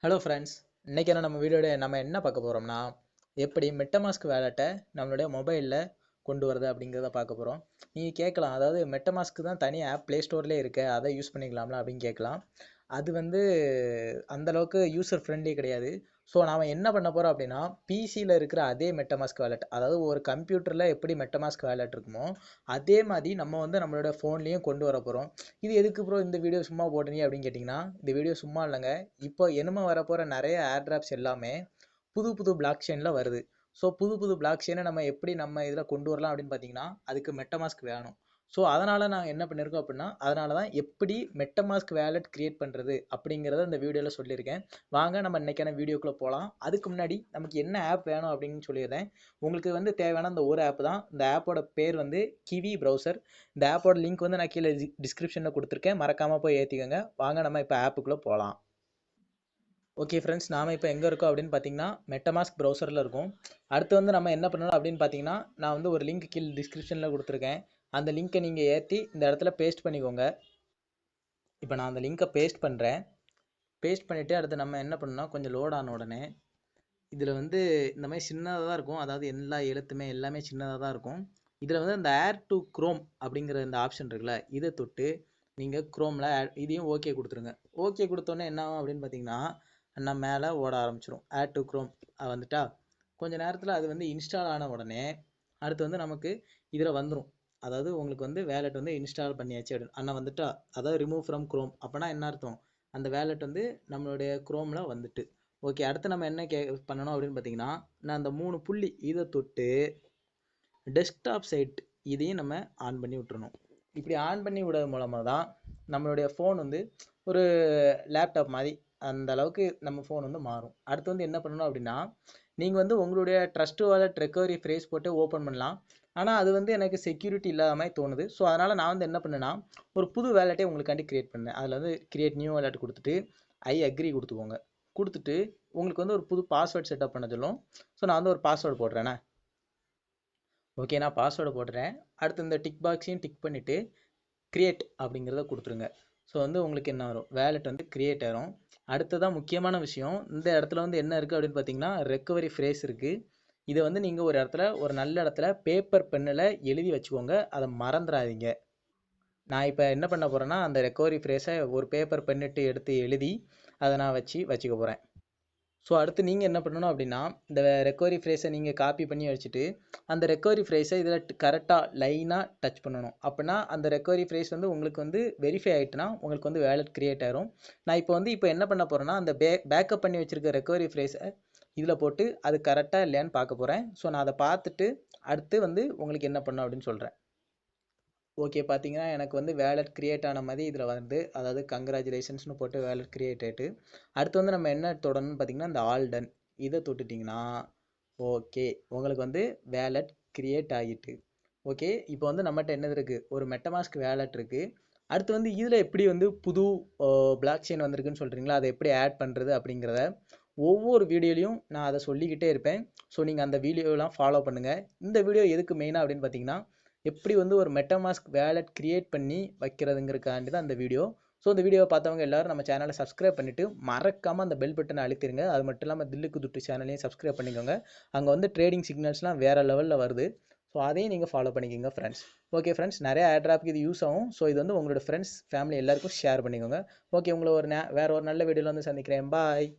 Hello friends, இன்றைக்கி நம்ம வீடியோட நம்ம என்ன பார்க்க போகிறோம்னா எப்படி மெட்டமாஸ்க் வேலெட்டை நம்மளுடைய மொபைலில் கொண்டு வரது அப்படிங்கிறத பார்க்க போகிறோம். நீங்கள் கேட்கலாம், அதாவது மெட்டமாஸ்க்கு தான் தனி ஆப் ப்ளே ஸ்டோர்லேயே இருக்குது, அதை யூஸ் பண்ணிக்கலாம்ல அப்படின்னு கேட்கலாம். அது அந்தளவுக்கு யூசர் ஃப்ரெண்ட்லி கிடையாது. ஸோ நாம் என்ன பண்ண போகிறோம் அப்படின்னா, பிசியில் இருக்கிற அதே மெட்டமாஸ்க் வேலெட், அதாவது ஒரு கம்ப்யூட்டரில் எப்படி மெட்டமாஸ்க் வேலெட் இருக்குமோ அதே மாதிரி நம்ம நம்மளோட ஃபோன்லேயும் கொண்டு வர போகிறோம். இது எதுக்கு ப்ரோ இந்த வீடியோ சும்மா போடுறீங்க அப்படின்னு கேட்டிங்கன்னா, இந்த வீடியோ சும்மா இல்லைங்க. இப்போ இனிமே வரப்போகிற நிறைய ஏர்ட்ராப்ஸ் எல்லாமே புது புது பிளாக் செயினில் வருது. ஸோ புது புது பிளாக் செயினை நம்ம எப்படி நம்ம இதில் கொண்டு வரலாம் அப்படின்னு பார்த்தீங்கன்னா, அதுக்கு மெட்டமாஸ்க் வேணும். ஸோ அதனால் நாங்கள் என்ன பண்ணியிருக்கோம் அப்படின்னா, அதனால தான் எப்படி மெட்டமாஸ்க் வேலெட் கிரியேட் பண்ணுறது அப்படிங்கிறத இந்த வீடியோவில் சொல்லியிருக்கேன். வாங்க நம்ம இன்றைக்கான வீடியோக்குள்ளே போகலாம். அதுக்கு முன்னாடி நமக்கு என்ன ஆப் வேணும் அப்படின்னு சொல்லிடுறேன். உங்களுக்கு தேவையான அந்த ஒரு ஆப் தான். இந்த ஆப்போட பேர் கிவி ப்ரௌசர். இந்த ஆப்போட லிங்க் நான் கீழே டிஸ்கிரிப்ஷனில் கொடுத்துருக்கேன், மறக்காமல் போய் ஏற்றிக்கோங்க. வாங்க நம்ம இப்போ ஆப்புக்குள்ளே போகலாம். ஓகே ஃப்ரெண்ட்ஸ், நாம் இப்போ எங்கே இருக்கோம் அப்படின்னு பார்த்தீங்கன்னா, மெட்டமாஸ்க் ப்ரௌசரில் இருக்கும். அடுத்து நம்ம என்ன பண்ணணும் அப்படின்னு பார்த்தீங்கன்னா, நான் ஒரு லிங்க் கீழே டிஸ்கிரிப்ஷனில் கொடுத்துருக்கேன். அந்த லிங்க்கை நீங்கள் ஏற்றி இந்த இடத்துல பேஸ்ட் பண்ணிக்கோங்க. இப்போ நான் அந்த லிங்க்கை பேஸ்ட் பண்ணுறேன். பேஸ்ட் பண்ணிவிட்டு அடுத்து நம்ம என்ன பண்ணணும்னா, கொஞ்சம் லோட் ஆன உடனே இதில் இந்த மாதிரி சின்னதாக தான் இருக்கும். அதாவது எல்லா எழுத்துமே எல்லாமே சின்னதாக தான் இருக்கும். இதில் இந்த ஆட் டு குரோம் அப்படிங்கிற இந்த ஆப்ஷன் இருக்குல்ல, இதை தொட்டு நீங்கள் குரோமில் இதையும் ஓகே கொடுத்துருங்க. ஓகே கொடுத்தோன்னே என்ன ஆகும் அப்படின்னு பார்த்தீங்கன்னா, நம்ம மேலே ஓட ஆரம்பிச்சிடும். ஆட் டு குரோம் வந்துட்டா கொஞ்சம் நேரத்தில் அது இன்ஸ்டால் ஆன உடனே அடுத்து நமக்கு இதில் வந்துடும். அதாவது உங்களுக்கு வேலெட் இன்ஸ்டால் பண்ணியாச்சு அப்படின்னு அண்ணா வந்துட்டா, அதாவது ரிமூவ் ஃப்ரம் குரோம். அப்போனா என்ன அர்த்தம், அந்த வேலெட் நம்மளுடைய குரோமில் வந்துட்டு. ஓகே, அடுத்து நம்ம என்ன பண்ணணும் அப்படின்னு பார்த்தீங்கன்னா, நான் அந்த 3 புள்ளி இதை தொட்டு டெஸ்க்டாப் சைட் இதையும் நம்ம ஆன் பண்ணி விட்டுறணும். இப்படி ஆன் பண்ணி விடுறது மூலமாக தான் நம்மளுடைய ஃபோன் ஒரு லேப்டாப் மாதிரி அந்த அளவுக்கு நம்ம ஃபோன் மாறும். அடுத்து என்ன பண்ணணும் அப்படின்னா, நீங்கள் உங்களுடைய ட்ரஸ்ட் வாலெட் ரெக்கவரி ஃப்ரேஸ் போட்டு ஓப்பன் பண்ணலாம். ஆனால் அது எனக்கு செக்யூரிட்டி இல்லாத மாதிரி தோணுது. ஸோ அதனால் நான் என்ன பண்ணேன்னா, ஒரு புது வேலெட்டே உங்களுக்காண்டி கிரியேட் பண்ணேன். அதில் கிரியேட் நியூ வேலெட் கொடுத்துட்டு ஐ அக்ரி கொடுத்துக்கோங்க. கொடுத்துட்டு உங்களுக்கு ஒரு புது பாஸ்வேர்ட் செட்டப் பண்ண சொல்லும். ஸோ நான் ஒரு பாஸ்வேர்டு போடுறேண்ணே. ஓகே, நான் பாஸ்வேர்டு போடுறேன். அடுத்து இந்த டிக் பாக்ஸையும் டிக் பண்ணிவிட்டு கிரியேட் அப்படிங்கிறத கொடுத்துருங்க. ஸோ உங்களுக்கு என்ன வரும், வேலெட் கிரியேட் ஆகும். அடுத்ததான் முக்கியமான விஷயம், இந்த இடத்துல என்ன இருக்குது அப்படின்னு பார்த்தீங்கன்னா, ரெக்கவரி ஃப்ரேஸ் இருக்குது. இதை நீங்கள் ஒரு இடத்துல ஒரு நல்ல இடத்துல பேப்பர் பென்னில் எழுதி வச்சுக்கோங்க, அதை மறந்துடாதீங்க. நான் இப்போ என்ன பண்ண போகிறேன்னா, அந்த ரெக்கவரி ஃப்ரேஸை ஒரு பேப்பர் பென்னிட்டு எடுத்து எழுதி அதை நான் வச்சுக்க போகிறேன். ஸோ அடுத்து நீங்கள் என்ன பண்ணணும் அப்படின்னா, இந்த ரெக்கவரி ஃப்ரேஸை நீங்கள் காப்பி பண்ணி வச்சுட்டு அந்த ரெக்கவரி ஃப்ரேஸை இதில் கரெக்டாக லைனாக டச் பண்ணணும். அப்படின்னா அந்த ரெக்கவரி ஃப்ரேஸ் உங்களுக்கு வெரிஃபை ஆகிட்டுனா உங்களுக்கு வேலெட் கிரியேட் ஆகிரும். நான் இப்போ என்ன பண்ண போகிறேன்னா, அந்த பேக்கப் பண்ணி வச்சுருக்க ரெக்கவரி ஃப்ரேஸை இதில் போட்டு அது கரெக்டாக இல்லையான்னு பார்க்க போகிறேன். ஸோ நான் அதை பார்த்துட்டு அடுத்து உங்களுக்கு என்ன பண்ணணும் அப்படின்னு சொல்கிறேன். ஓகே, பார்த்தீங்கன்னா எனக்கு வேலெட் கிரியேட் ஆன மாதிரி இதில் அதாவது கங்க்ராச்சுலேஷன்ஸ்னு போட்டு வேலெட் கிரியேட் ஆகிட்டு அடுத்து நம்ம என்ன தொடணும்னு பார்த்தீங்கன்னா, இந்த ஆல் டன் இதை தொட்டுட்டிங்கன்னா ஓகே, உங்களுக்கு வேலெட் கிரியேட் ஆகிட்டு. ஓகே, இப்போ நம்மகிட்ட என்னது இருக்குது, ஒரு மெட்டமாஸ்க் வேலெட் இருக்குது. அடுத்து இதில் எப்படி புது பிளாக் செயின் வந்திருக்குன்னு சொல்கிறீங்களா, அதை எப்படி ஆட் பண்ணுறது அப்படிங்கிறத ஒவ்வொரு வீடியோலையும் நான் அதை சொல்லிக்கிட்டே இருப்பேன். ஸோ நீங்கள் அந்த வீடியோலாம் ஃபாலோ பண்ணுங்கள். இந்த வீடியோ எதுக்கு மெயினாக அப்படின்னு பார்த்தீங்கன்னா, எப்படி ஒரு மெட்டமாஸ்க் வேலெட் கிரியேட் பண்ணி வைக்கிறதுங்கிறதுக்காண்டி தான் அந்த வீடியோ. ஸோ இந்த வீடியோவை பார்த்தவங்க எல்லாரும் நம்ம சேனலை சப்ஸ்கிரைப் பண்ணிவிட்டு மறக்காமல் அந்த பெல் பட்டனை அழுத்திருங்க. அது மட்டும் இல்லாமல் தில்லுக்கு துட்டு சேனலையும் சப்ஸ்கிரைப் பண்ணிக்கோங்க. அங்கே ட்ரேடிங் சிக்னல்ஸ்லாம் வேறு லெவலில் வருது. ஸோ அதையும் நீங்கள் ஃபாலோ பண்ணிக்கோங்க ஃப்ரெண்ட்ஸ். ஓகே ஃப்ரெண்ட்ஸ், நிறைய ஏர்ட்ராப்க்கு இது யூஸ் ஆகும். ஸோ இது உங்களோட ஃப்ரெண்ட்ஸ் ஃபேமிலி எல்லாருக்கும் ஷேர் பண்ணிக்கோங்க. ஓகே, உங்களை வேறு ஒரு நல்ல வீடியோவில் சந்திக்கிறேன். பாய்.